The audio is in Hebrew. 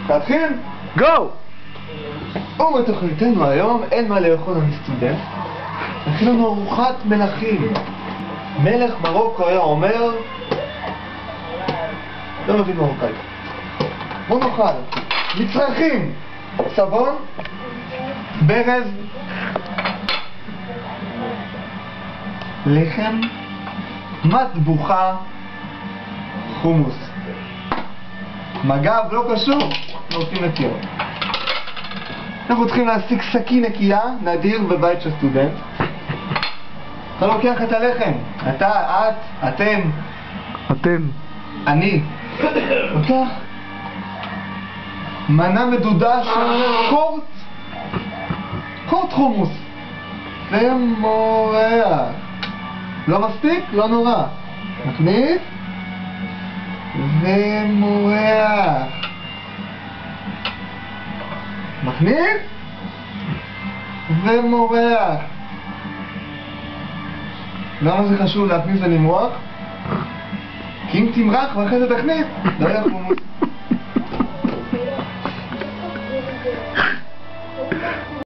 תתחיל? גו! ובתוכניתנו היום אין מה לאכול לנו סטודנט. נכין לנו ארוחת מלכים. מלך מרוקו היה אומר, לא מבין מרוקאי, בוא נאכל מצרכים, סבון, ברז, לחם, מטבוחה, חומוס. מגב לא קשור, נותנים נקיות. אנחנו צריכים להשיג סכין נקייה, נדיר בבית של סטודנט. אתה לוקח את הלחם, אתה, את, אתם, אני, לוקח מנה מדודה של קורט חומוס ומורח. לא מספיק? לא נורא. מכניס ומורח. מכניס ומורח. למה זה חשוב להכניס ולמרוח? כי אם תמרח ואחרי זה תכניס, לא יהיה חומוס.